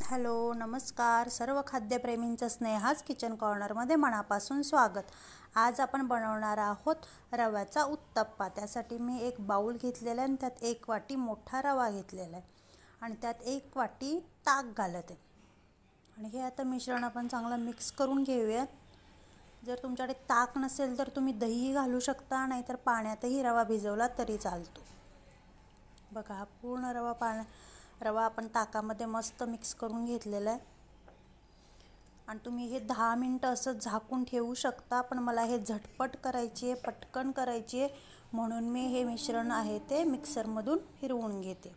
Hello नमस्कार सर्व खाद्यप्रेमींचं स्नेहाच kitchen कॉर्नरमध्ये मनापासून स्वागत। आज आपण बनवणार आहोत रव्याचा उत्तप्पा। त्यासाठी मी एक बाउल घेतलेला आहे आणि त्यात 1 वाटी मोठा रवा घेतलेला आहे आणि त्यात 1 वाटी ताक घालते आणि हे आता मिश्रण आपण चांगलं मिक्स करून घेऊयात। जर तुमच्याकडे ताक नसेल तर तुम्ही दही घालू शकता, नाहीतर पाण्यातही रवा भिजवला तरी चालतो। बघा हा पूर्ण रवा आपण ताकामध्ये मस्त मिक्स करून घेतलेला आहे आणि तुम्ही हे 10 मिनिटं असं झाकून ठेवू शकता, पण मला हे झटपट करायची आहे, पटकन करायची आहे, म्हणून मी हे मिश्रण आहे ते मिक्सरमधून फिरवून घेते।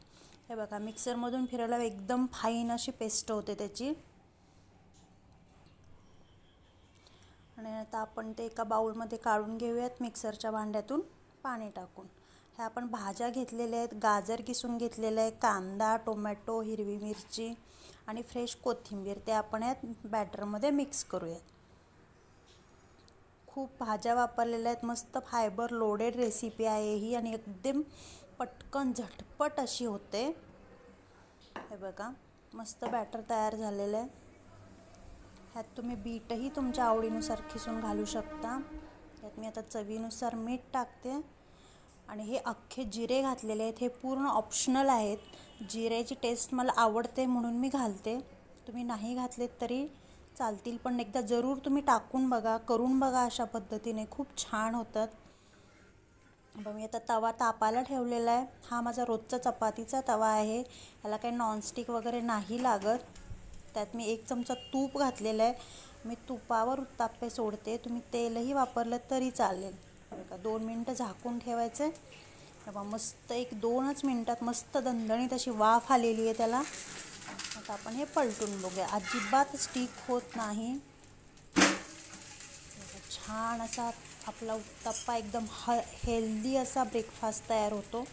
हे बघा मिक्सरमधून फिरवल्यावर एकदम फाईन अशी पेस्ट होते त्याची। आणि आता आपण ते एका बाउलमध्ये काढून घेऊयात मिक्सरच्या भांड्यातून पाणी टाकून। हे आपण भाज्या घेतलेल्या आहेत, गाजर किसून घेतलेलं आहे, कांदा, टोमॅटो, हिरवी मिरची आणि फ्रेश कोथिंबीर ते आपण यात बॅटरमध्ये मिक्स करूयात। खूप भाज्या वापरलेल्या आहेत, मस्त फायबर लोडेड रेसिपी आहे ही आणि एकदम पटकन झटपट अशी होते। हे बघा मस्त बॅटर तयार झालेलं आहे। ह्यात तुम्ही बीटही तुमच्या आवडीनुसार खिसून घालू शकता। यात मी आता चवीनुसार मीठ टाकते आणि हे अख्खे जिरे घातलेले आहेत। हे पूर्ण ऑप्शनल आहेत, जिऱ्याची टेस्ट मला आवडते म्हणून मी घालते, तुम्ही नाही घातलेत तरी चालतील, पण एकदा जरूर तुम्ही टाकून बघा, करून बघा, अशा पद्धतीने खूप छान होतात। मी आता तवा तापायला ठेवलेला आहे। हा माझा रोजचा चपातीचा तवा आहे, याला काही नॉनस्टिक वगैरे नाही लागत। त्यात मी 1 चमचा तूप घातलेलं आहे, मी तुपावर उत्तप्पे सोडते, तुम्ही तेलही वापरलं तरी चालेल। बघा 2 मिनिटं झाकून ठेवायचं आहे। तेव्हा मस्त 1-2च मिनिटात मस्त दणदणीत अशी वाफ आलेली आहे त्याला। आता आपण हे पलटून बघूया, अजिबात स्टिक होत नाही। छान असा आपला उत्तप्पा एकदम हेल्दी असा ब्रेकफास्ट तयार होतो।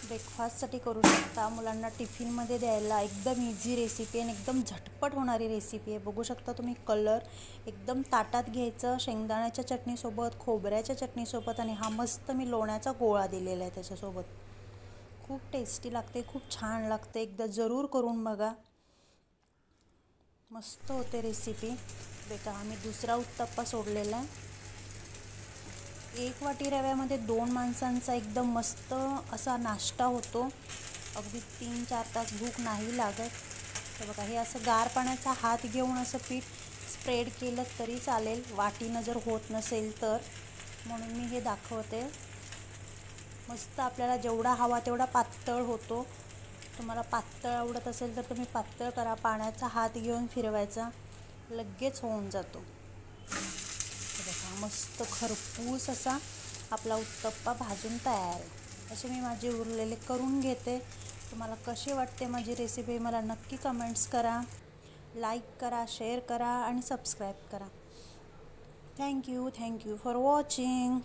ब्रेकफास्टसाठी करू शकता, मुलांना टिफिनमध्ये द्यायला एकदम इझी रेसिपी आणि एकदम झटपट होणारी रेसिपी आहे। बघू शकता तुम्ही कलर एकदम ताटात घ्यायचं, शेंगदाण्याच्या चटणीसोबत, खोबऱ्याच्या चटणीसोबत आणि हा मस्त मी लोण्याचा गोळा दिलेला आहे त्याच्यासोबत। खूप टेस्टी लागते, खूप छान लागते, एकदा जरूर करून बघा, मस्त होते रेसिपी। बेटा आम्ही दुसरा उत्तप्पा सोडलेला आहे। 1 वाटी रव्यामध्ये 2 माणसांचा एकदम मस्त असा नाश्ता होतो, अगदी 3-4 तास भूक नाही लागत। तर बघा हे असं गार पाण्याचा हात घेऊन असं पीठ स्प्रेड केलं तरी चालेल, वाटीनं जर होत नसेल तर, म्हणून मी हे दाखवते। मस्त आपल्याला जेवढा हवा तेवढा पातळ होतो। तुम्हाला पातळ आवडत असेल तर तुम्ही पातळ करा, पाण्याचा हात घेऊन फिरवायचा, लगेच होऊन जातो। बघा मस्त खरपूस असा आपला उत्तप्पा भाजून तयार आहे। असे मी माझे उरलेले करून घेते। तुम्हाला कशी वाटते माझी रेसिपी मला नक्की कमेंट्स करा, लाईक करा, शेअर करा आणि सबस्क्राईब करा। Thank you for watching.